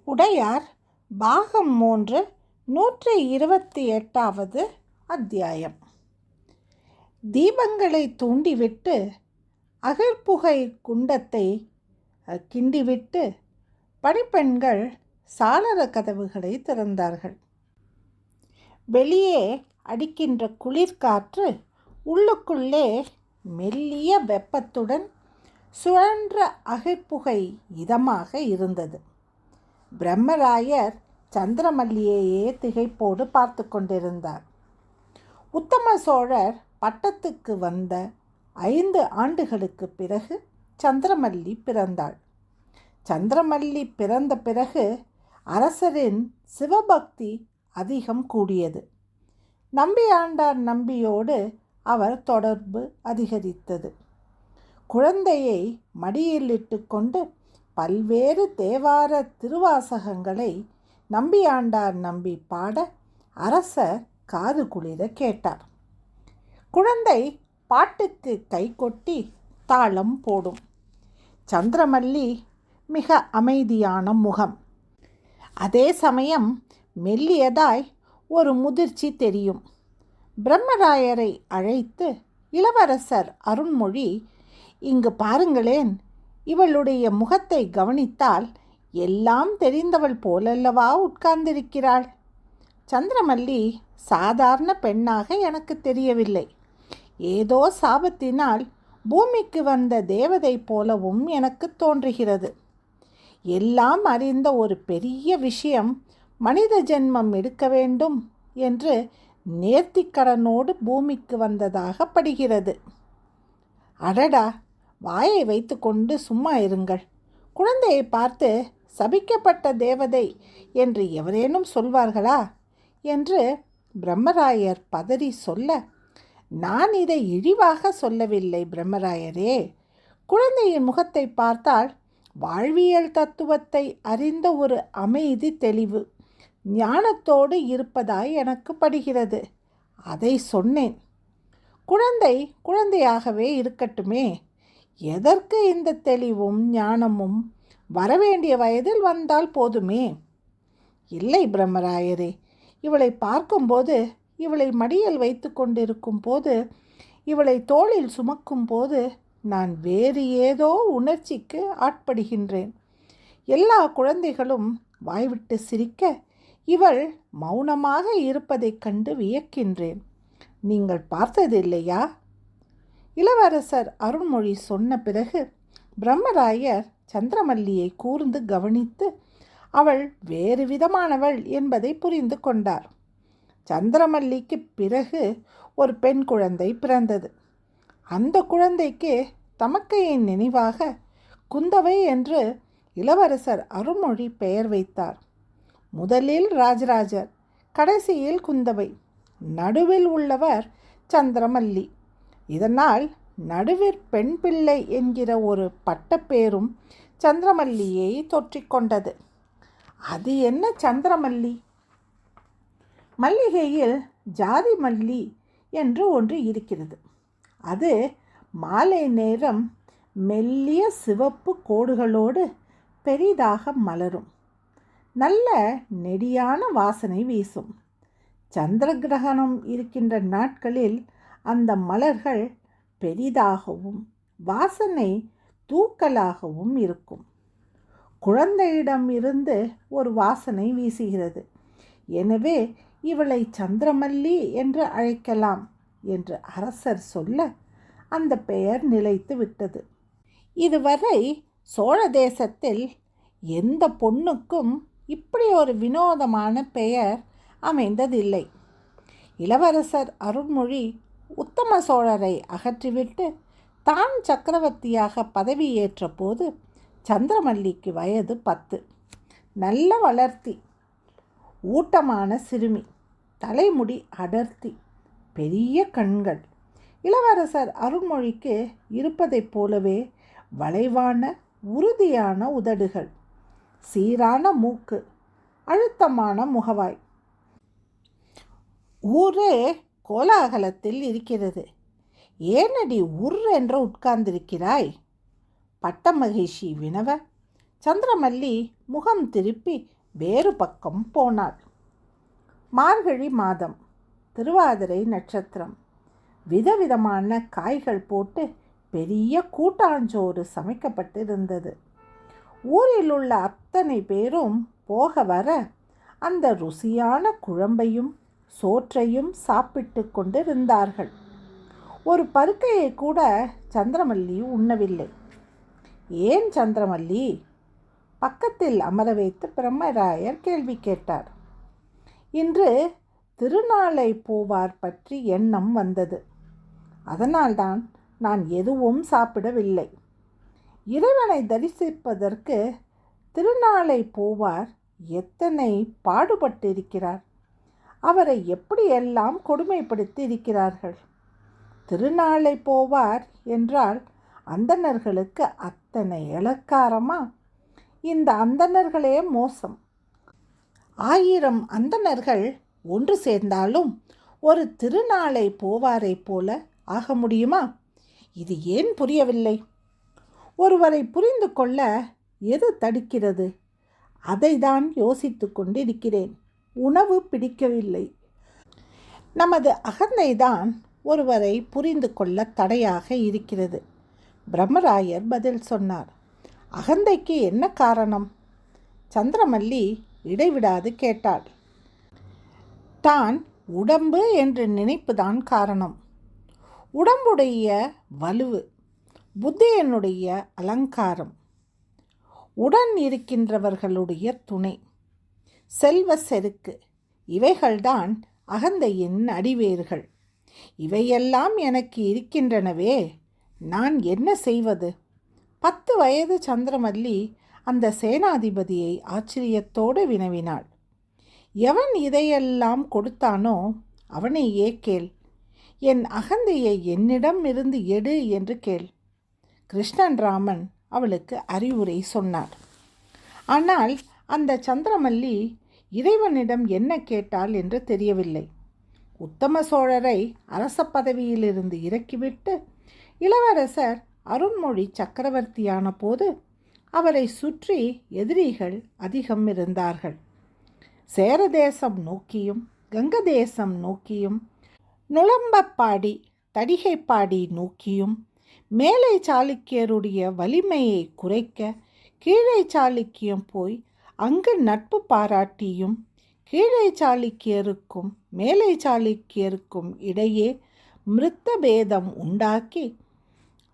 உடையார் பாகம் 3 128வது அத்தியாயம். தீபங்களை தூண்டிவிட்டு அகற்புகை குண்டத்தை கிண்டிவிட்டு பணிப்பெண்கள் சாளர கதவுகளை திறந்தார்கள். வெளியே அடிக்கின்ற குளிர்காற்று உள்ளுக்குள்ளே மெல்லிய வெப்பத்துடன் சுழன்ற அகற்புகை இதமாக இருந்தது. பிரம்மராயர் சந்திரமல்லியையே திகைப்போடு பார்த்து கொண்டிருந்தார். உத்தம சோழர் பட்டத்துக்கு வந்த 5 ஆண்டுகளுக்கு பிறகு சந்திரமல்லி பிறந்தாள். சந்திரமல்லி பிறந்த பிறகு அரசரின் சிவபக்தி அதிகம் கூடியது. நம்பியாண்டார் நம்பியோடு அவர் தொடர்பு அதிகரித்தது. குழந்தையை மடியிலிட்டு கொண்டு பல்வேறு தேவார திருவாசகங்களை நம்பியாண்டார் நம்பி பாட அரசர் காது குளிர கேட்டார். குழந்தை பாட்டுக்கு கை கொட்டி தாளம் போடும். சந்திரமல்லி மிக அமைதியான முகம். அதே சமயம் மெல்லியதாய் ஒரு முதிர்ச்சி தெரியும். பிரம்மராயரை அழைத்து, இளவரசர் அருண்மொழி, இங்கு பாருங்களேன், இவளுடைய முகத்தை கவனித்தால் எல்லாம் தெரிந்தவள் போலல்லவா உட்கார்ந்திருக்கிறாள். சந்திரமல்லி சாதாரண பெண்ணாக எனக்கு தெரியவில்லை. ஏதோ சாபத்தினால் பூமிக்கு வந்த தேவதை போலவும் எனக்கு தோன்றுகிறது. எல்லாம் அறிந்த ஒரு பெரிய விஷயம் மனித ஜென்மம் எடுக்க வேண்டும் என்று நேர்த்திக்கடனோடு பூமிக்கு வந்ததாக படுகிறது. அடடா, வாயை வைத்து கொண்டு சும்மா இருங்கள். குழந்தையை பார்த்து சபிக்கப்பட்ட தேவதை என்று எவரேனும் சொல்வார்களா என்று பிரம்மராயர் பதறி சொல்ல, நான் இதை இழிவாக சொல்லவில்லை பிரம்மராயரே. குழந்தையின் முகத்தை பார்த்தால் வாழ்வியல் தத்துவத்தை அறிந்த ஒரு அமைதி, தெளிவு, ஞானத்தோடு இருப்பதாய் எனக்கு படுகிறது. அதை சொன்னேன். குழந்தை குழந்தையாகவே இருக்கட்டுமே. எதற்கு இந்த தெளிவும் ஞானமும்? வரவேண்டிய வயதில் வந்தால் போதுமே. இல்லை பிரம்மராயரே, இவளை பார்க்கும்போது, இவளை மடியில் வைத்து கொண்டிருக்கும் போது, இவளை தோளில் சுமக்கும் போது நான் வேறு ஏதோ உணர்ச்சிக்கு ஆட்படுகின்றேன். எல்லா குழந்தைகளும் வாய்விட்டு சிரிக்க இவள் மௌனமாக இருப்பதைக் கண்டு வியக்கின்றேன். நீங்கள் பார்த்ததில்லையா? இளவரசர் அருண்மொழி சொன்ன பிறகு பிரம்மராயர் சந்திரமல்லியை கூர்ந்து கவனித்து அவள் வேறு விதமானவள் என்பதை புரிந்து கொண்டார். சந்திரமல்லிக்கு பிறகு ஒரு பெண் குழந்தை பிறந்தது. அந்த குழந்தைக்கு தமக்கையின் நினைவாக குந்தவை என்று இளவரசர் அருண்மொழி பெயர் வைத்தார். முதலில் ராஜராஜர், கடைசியில் குந்தவை, நடுவில் உள்ளவர் சந்திரமல்லி. இதனால் நடுவிற் பெண் பிள்ளை என்கிற ஒரு பட்டப்பேரும் சந்திரமல்லியை தொற்றிக்கொண்டது. அது என்ன சந்திரமல்லி? மல்லிகையில் ஜாதி மல்லி என்று ஒன்று இருக்கிறது. அது மாலை நேரம் மெல்லிய சிவப்பு கோடுகளோடு பெரிதாக மலரும். நல்ல நெடியான வாசனை வீசும். சந்திர கிரகணம் இருக்கின்ற நாட்களில் அந்த மலர்கள் பெரிதாகவும் வாசனை தூக்கலாகவும் இருக்கும். குழந்தையிடம் இருந்து ஒரு வாசனை வீசுகிறது. எனவே இவளை சந்திரமல்லி என்று அழைக்கலாம் என்று அரசர் சொல்ல அந்த பெயர் நிலைத்து விட்டது. இதுவரை சோழ தேசத்தில் எந்த பொண்ணுக்கும் இப்படி ஒரு வினோதமான பெயர் அமைந்ததில்லை. இளவரசர் அருண்மொழி உத்தம சோழரை அகற்றிவிட்டு தான் சக்கரவர்த்தியாக பதவியேற்ற போது சந்திரமல்லிக்கு வயது 10. நல்ல வளர்த்தி, ஊட்டமான சிறுமி, தலைமுடி அடர்த்தி, பெரிய கண்கள். இளவரசர் அருண்மொழிக்கு இருப்பதைப் போலவே வளைவான உறுதியான உதடுகள், சீரான மூக்கு, அழுத்தமான முகவாய். ஊரே கோலாகலத்தில் இருக்கிறது. ஏனடி உர் என்று உட்கார்ந்திருக்கிறாய்? பட்ட மகிழ்ச்சி வினவ சந்திரமல்லி முகம் திருப்பி வேறு பக்கம் போனாள். மார்கழி மாதம், திருவாதிரை நட்சத்திரம். விதவிதமான காய்கள் போட்டு பெரிய கூட்டாஞ்சோறு சமைக்கப்பட்டிருந்தது. ஊரில் உள்ள அத்தனை பேரும் போக வர அந்த ருசியான குழம்பையும் சோற்றையும் சாப்பிட்டு கொண்டிருந்தார்கள். ஒரு பருக்கையை கூட சந்திரமல்லி உண்ணவில்லை. ஏன் சந்திரமல்லி? பக்கத்தில் அமர வைத்து பிரம்மராயர் கேள்வி கேட்டார். இன்று திருநாளை போவார் பற்றி எண்ணம் வந்தது. அதனால்தான் நான் எதுவும் சாப்பிடவில்லை. இறைவனை தரிசிப்பதற்கு திருநாளை போவார் எத்தனை பாடுபட்டிருக்கிறார். அவரை எப்படியெல்லாம் கொடுமைப்படுத்தி இருக்கிறார்கள். திருநாளை போவார் என்றால் அந்தணர்களுக்கு அத்தனை இளக்காரமா? இந்த அந்தணர்களே மோசம். 1000 அந்தணர்கள் ஒன்று சேர்ந்தாலும் ஒரு திருநாளை போவாரை போல ஆக முடியுமா? இது ஏன் புரியவில்லை? ஒருவரை புரிந்து கொள்ள எது தடுக்கிறது? அதை தான் யோசித்து கொண்டிருக்கிறேன். உணவு பிடிக்கவில்லை. நமது அகந்தைதான் ஒருவரை புரிந்து கொள்ள தடையாக இருக்கிறது. பிரம்மராயர் பதில் சொன்னார். அகந்தைக்கு என்ன காரணம்? சந்திரமல்லி இடைவிடாது கேட்டாள். தான் உடம்பு என்ற நினைப்புதான் காரணம். உடம்புடைய வலுவு, புத்தியனுடைய அலங்காரம், உடன் இருக்கின்றவர்களுடைய துணை, செல்வ செருக்கு, இவைகள்தான் அகந்தையின் அடிவேர்கள். இவையெல்லாம் எனக்கு இருக்கின்றனவே, நான் என்ன செய்வது? 10 வயது சந்திரமல்லி அந்த சேனாதிபதியை ஆச்சரியத்தோடு வினவினாள். எவன் இதையெல்லாம் கொடுத்தானோ அவனையே கேள். என் அகந்தையை என்னிடம் இருந்து எடு என்று கேள். கிருஷ்ணன் ராமன் அவளுக்கு அறிவுரை சொன்னார். ஆனால் அந்த சந்திரமல்லி இறைவனிடம் என்ன கேட்டாள் என்று தெரியவில்லை. உத்தம சோழரை அரச பதவியிலிருந்து இறக்கிவிட்டு இளவரசர் அருண்மொழி சக்கரவர்த்தியான போது அவரை சுற்றி எதிரிகள் அதிகம் இருந்தார்கள். சேரதேசம் நோக்கியும் கங்கதேசம் நோக்கியும் நுளம்பப்பாடி தடிகைப்பாடி நோக்கியும் மேலை சாளுக்கியருடைய வலிமையை குறைக்க கீழே சாளுக்கியம் போய் அங்கு நட்பு பாராட்டியும் கீழே சாளுக்கியருக்கும் மேலை சாளுக்கியருக்கும் இடையே மிருத்த பேதம் உண்டாக்கி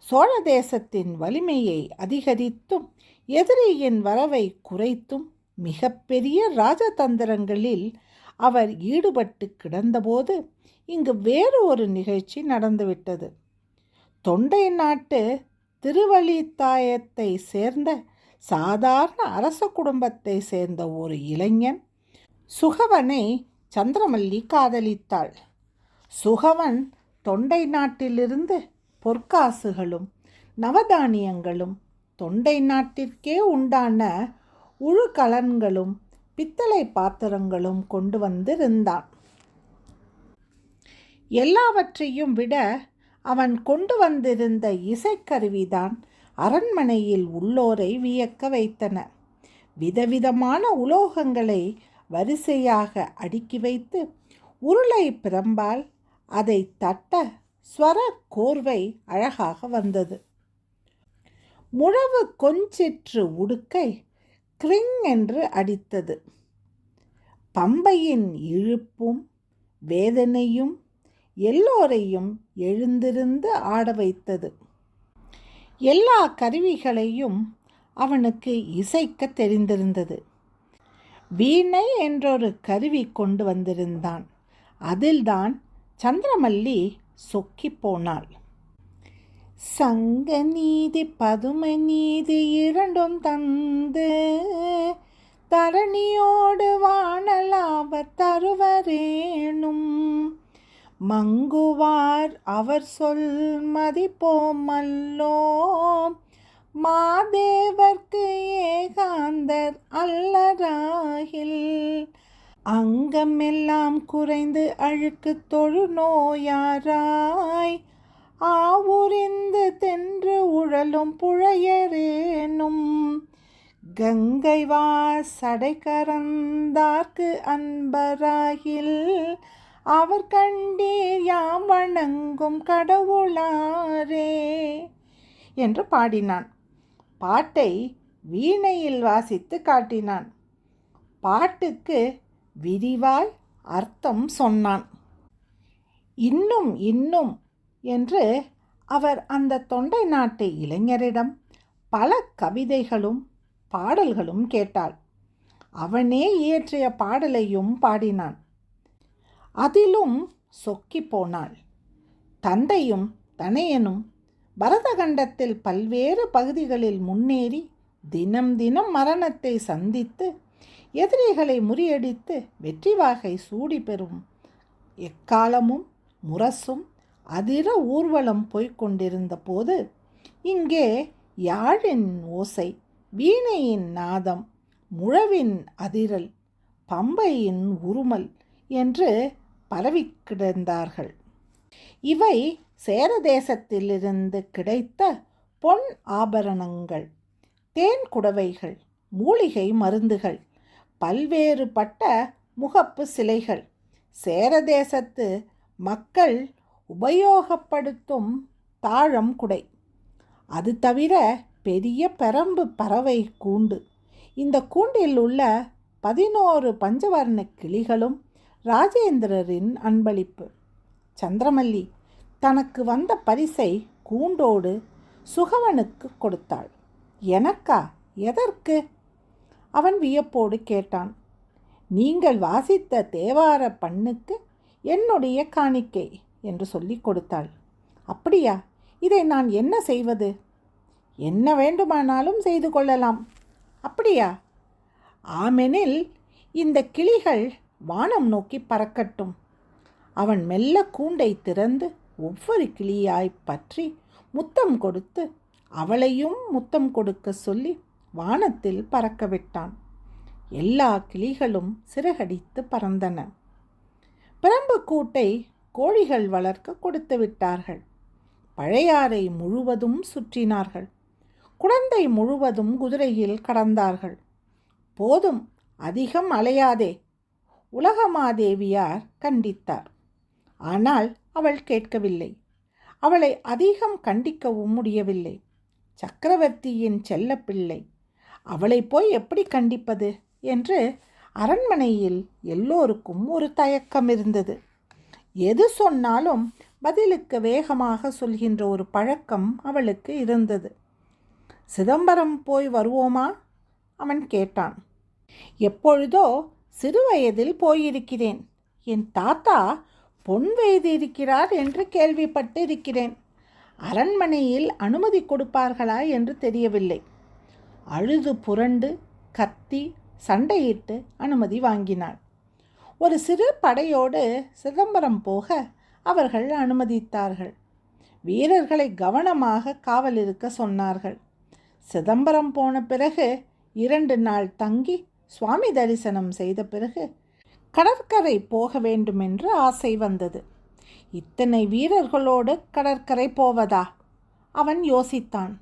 சோழ தேசத்தின் வலிமையை அதிகரித்தும் எதிரியின் வரவை குறைத்தும் மிகப்பெரிய ராஜதந்திரங்களில் அவர் ஈடுபட்டு கிடந்தபோது இங்கு வேறு ஒரு நிகழ்ச்சி நடந்துவிட்டது. தொண்டை நாட்டு திருவழித்தாயத்தை சேர்ந்த சாதாரண அரச குடும்பத்தை சேர்ந்த ஒரு இளைஞன் சுகவனை சந்திரமல்லி காதலித்தாள். சுகவன் தொண்டை நாட்டிலிருந்து பொற்காசுகளும் நவதானியங்களும் தொண்டை நாட்டிற்கே உண்டான உழுகலன்களும் பித்தளை பாத்திரங்களும் கொண்டு வந்திருந்தான். எல்லாவற்றையும் விட அவன் கொண்டு வந்திருந்த இசைக்கருவிதான் அரண்மனையில் உள்ளோரை வியக்க வைத்தன. விதவிதமான உலோகங்களை வரிசையாக அடுக்கி வைத்து உருளை பிரம்பால் அதை தட்ட ஸ்வர கோர்வை அழகாக வந்தது. முழவு கொஞ்சிற்று உடுக்கை கிரிங் என்று அடித்தது. பம்பையின் இழுப்பும் வேதனையும் எல்லோரையும் எழுந்திருந்து ஆட வைத்தது. எல்லா கருவிகளையும் அவனுக்கு இசைக்க தெரிந்திருந்தது. வீணை என்றொரு கருவி கொண்டு வந்திருந்தான். அதில்தான் சந்திரமல்லி சொக்கி போனாள். சங்க நீதி பதும நீதி இரண்டும் தந்து தரணியோடு வாழலாவ தருவரேனும் மங்குவார் அவர் சொல் மதிப்போம் அல்லோம் மாதேவர்க்கு ஏகாந்தர் அல்லராகில் அங்கமெல்லாம் குறைந்து அழுக்கு தொழு நோயாராய் ஆவுரிந்து தென்று உழலும் புழையரேனும் கங்கைவார் சடை கரந்தார்க்கு அன்பராகில் அவர் கண்டீர் யாம் வணங்கும் கடவுளாரே என்று பாடினான். பாட்டை வீணையில் வாசித்து காட்டினான். பாட்டுக்கு விரிவாய் அர்த்தம் சொன்னான். இன்னும் இன்னும் என்று அவர் அந்த தொண்டை நாட்டு இளைஞரிடம் பல கவிதைகளும் பாடல்களும் கேட்டாள். அவனே இயற்றிய பாடலையும் பாடினான். அதிலும் சொக்கி போனாள். தந்தையும் தனையனும் பரதகண்டத்தில் பல்வேறு பகுதிகளில் முன்னேறி தினம் தினம் மரணத்தை சந்தித்து எதிரிகளை முறியடித்து வெற்றி வாகை சூடி பெறும் எக்காலமும் முரசும் அதிர ஊர்வலம் போய்கொண்டிருந்த போது இங்கே யாழின் ஓசை, வீணையின் நாதம், முழவின் அதிரல், பம்பையின் உருமல் என்று பரவி கிடந்தார்கள். இவை சேர தேசத்திலிருந்து கிடைத்த பொன் ஆபரணங்கள், தேன் குடவைகள், மூலிகை மருந்துகள், பல்வேறுபட்ட முகப்பு சிலைகள், சேர தேசத்து மக்கள் உபயோகப்படுத்தும் தாழம் குடை, அது தவிர பெரிய பெரம்பு பறவை கூண்டு. இந்த கூண்டில் உள்ள 11 பஞ்சவர்ண கிளிகளும் ராஜேந்திரரின் அன்பளிப்பு. சந்திரமல்லி தனக்கு வந்த பரிசை கூண்டோடு சுகவனுக்கு கொடுத்தாள். எனக்கா? எதற்கு? அவன் வியப்போடு கேட்டான். நீங்கள் வாசித்த தேவார பண்ணுக்கு என்னுடைய காணிக்கை என்று சொல்லி கொடுத்தாள். அப்படியா? இதை நான் என்ன செய்வது? என்ன வேண்டுமானாலும் செய்து கொள்ளலாம். அப்படியா? ஆமெனில் இந்த கிளிகள் வானம் நோக்கி பறக்கட்டும். அவன் மெல்ல கூண்டை திறந்து ஒவ்வொரு கிளியாய் பற்றி முத்தம் கொடுத்து அவளையும் முத்தம் கொடுக்க சொல்லி வானத்தில் பறக்க விட்டான். எல்லா கிளிகளும் சிறகடித்து பறந்தன. பிரம்பு கூட்டை கோழிகள் வளர்க்க கொடுத்து விட்டார்கள். பழையாறை முழுவதும் சுற்றினார்கள். குழந்தை முழுவதும் குதிரையில் கடந்தார்கள். போதும், அதிகம் அலையாதே, உலகமாதேவியார் கண்டித்தார். ஆனால் அவள் கேட்கவில்லை. அவளை அதிகம் கண்டிக்கவும் முடியவில்லை. சக்கரவர்த்தியின் செல்லப்பிள்ளை, அவளை போய் எப்படி கண்டிப்பது என்று அரண்மனையில் எல்லோருக்கும் ஒரு தயக்கம் இருந்தது. எது சொன்னாலும் பதிலுக்கு வேகமாக சொல்கின்ற ஒரு பழக்கம் அவளுக்கு இருந்தது. சிதம்பரம் போய் வருவோமா? அவன் கேட்டான். எப்பொழுதோ சிறுவயதில் போயிருக்கிறேன். என் தாத்தா பொன் வைத்திருக்கிறார் என்று கேள்விப்பட்டு இருக்கிறேன். அரண்மனையில் அனுமதி கொடுப்பார்களா என்று தெரியவில்லை. அழுது புரண்டு கத்தி சண்டையிட்டு அனுமதி வாங்கினாள். ஒரு சிறு படையோடு சிதம்பரம் போக அவர்கள் அனுமதித்தார்கள். வீரர்களை கவனமாக காவல் இருக்க சொன்னார்கள். சிதம்பரம் போன பிறகு 2 நாள் தங்கி சுவாமி தரிசனம் செய்த பிறகு கடற்கரை போக வேண்டுமென்று ஆசை வந்தது. இத்தனை வீரர்களோடு கடற்கரை போவதா? அவன் யோசித்தான்.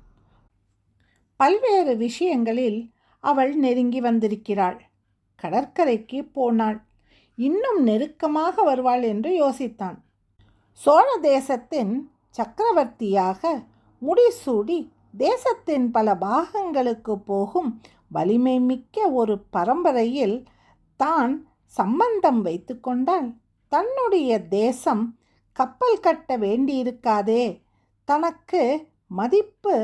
பல்வேறு விஷயங்களில் அவள் நெருங்கி வந்திருக்கிறாள். கடற்கரைக்கு போனாள். இன்னும் நெருக்கமாக வருவாள் என்று யோசித்தான். சோழ தேசத்தின் சக்கரவர்த்தியாக முடிசூடி தேசத்தின் பல பாகங்களுக்கு போகும் வலிமை மிக்க ஒரு பரம்பரையில் தான் சம்பந்தம் வைத்து கொண்டால் தன்னுடைய தேசம் கப்பல் கட்ட வேண்டியிருக்காதே, தனக்கு மதிப்பு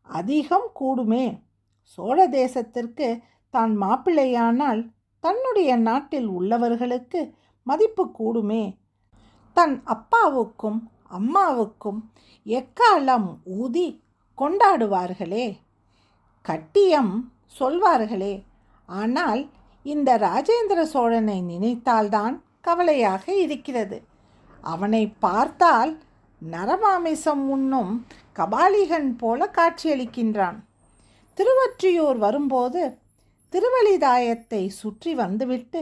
அதிகம் கூடுமே. சோழ தேசத்திற்கு தான் மாப்பிள்ளையானால் தன்னுடைய நாட்டில் உள்ளவர்களுக்கு மதிப்பு கூடுமே. தன் அப்பாவுக்கும் அம்மாவுக்கும் எக்காலம் ஊதி கொண்டாடுவார்களே, கட்டியம் சொல்வார்களே. ஆனால் இந்த ராஜேந்திர சோழனை நினைத்தால்தான் கவலையாக இருக்கிறது. அவனை பார்த்தால் நரமாமிசம் உண்ணும் கபாலிகன் போல காட்சியளிக்கின்றான். திருவொற்றியூர் வரும்போது திருவலிதாயத்தை சுற்றி வந்துவிட்டு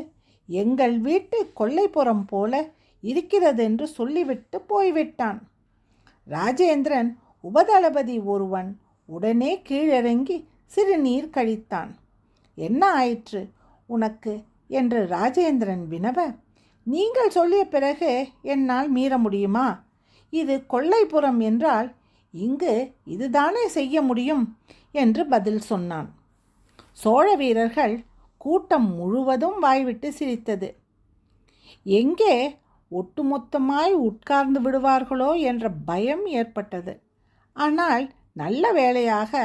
எங்கள் வீட்டு கொல்லைப்புறம் போல இருக்கிறதென்று சொல்லிவிட்டு போய்விட்டான். ராஜேந்திரன் உபதளபதி ஒருவன் உடனே கீழிறங்கி சிறுநீர் கழித்தான். என்ன ஆயிற்று உனக்கு என்று ராஜேந்திரன் வினவ, நீங்கள் சொல்லிய பிறகு என்னால் மீற முடியுமா? இது கொல்லைப்புறம் என்றால் இங்கு இதுதானே செய்ய முடியும் என்று பதில் சொன்னான். சோழ வீரர்கள் கூட்டம் முழுவதும் வாய்விட்டு சிரித்தது. எங்கே ஒட்டுமொத்தமாய் உட்கார்ந்து விடுவார்களோ என்ற பயம் ஏற்பட்டது. ஆனால் நல்ல வேளையாக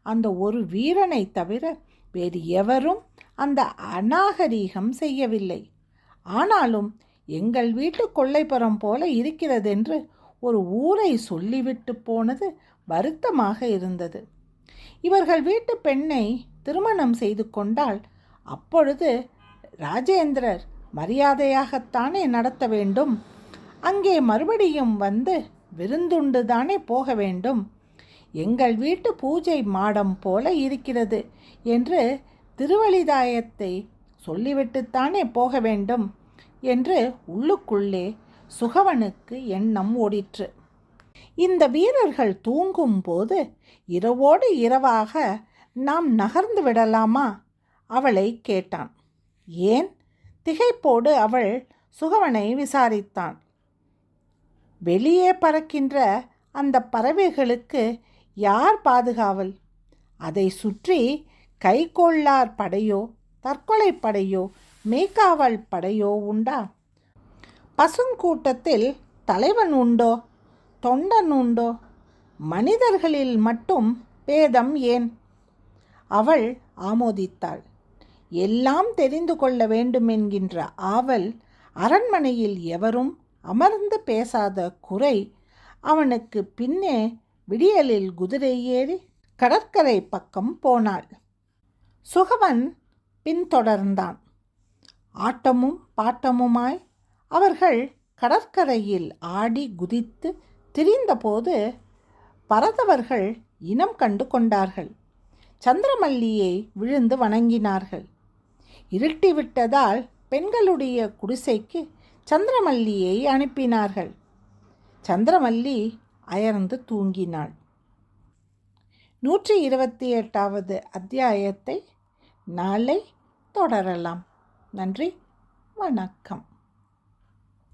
அந்த ஒரு வீரனை தவிர வேறு எவரும் அந்த அநாகரீகம் செய்யவில்லை. ஆனாலும் எங்கள் வீட்டு கொல்லைப்புறம் போல இருக்கிறதென்று ஒரு ஊரை சொல்லிவிட்டு போனது வருத்தமாக இருந்தது. இவர்கள் வீட்டு பெண்ணை திருமணம் செய்து கொண்டால் அப்பொழுது ராஜேந்திரர் மரியாதையாகத்தானே நடத்த வேண்டும். அங்கே மறுபடியும் வந்து விருந்துண்டு தானே போக வேண்டும். எங்கள் வீட்டு பூஜை மாடம் போல இருக்கிறது என்று திருவழிதாயத்தை சொல்லிவிட்டுத்தானே போக வேண்டும் என்று உள்ளுக்குள்ளே சுகவனுக்கு எண்ணம் ஓடிற்று. இந்த வீரர்கள் தூங்கும்போது இரவோடு இரவாக நாம் நகர்ந்து விடலாமா? அவளை கேட்டான். ஏன்? திகைப்போடு அவள் சுகவனை விசாரித்தான். வெளியே பறக்கின்ற அந்த பறவைகளுக்கு யார் பாதுகாவல்? அதை சுற்றி கைக்கொள்ளார் படையோ தற்கொலை படையோ மேய்க்காவல் படையோ உண்டா? பசுங்கூட்டத்தில் தலைவன் உண்டோ தொண்டன் உண்டோ? மனிதர்களில் மட்டும் பேதம் ஏன்? அவள் ஆமோதித்தாள். எல்லாம் தெரிந்து கொள்ள வேண்டுமென்கின்ற ஆவல் அரண்மனையில் எவரும் அமர்ந்து பேசாத குறை அவனுக்கு பின்னே விடியலில் குதிரை ஏறி கடற்கரை பக்கம் போனாள். சுகவன் பின்தொடர்ந்தான். ஆட்டமும் பாட்டமுமாய் அவர்கள் கடற்கரையில் ஆடி குதித்து திரிந்தபோது பரதவர்கள் இனம் கண்டு கொண்டார்கள். சந்திரமல்லியை விழுந்து வணங்கினார்கள். இருட்டிவிட்டதால் பெண்களுடைய குடிசைக்கு சந்திரமல்லியை அனுப்பினார்கள். சந்திரமல்லி அயர்ந்து தூங்கினாள். 128வது அத்தியாயத்தை நாளை தொடரலாம். நன்றி, வணக்கம்.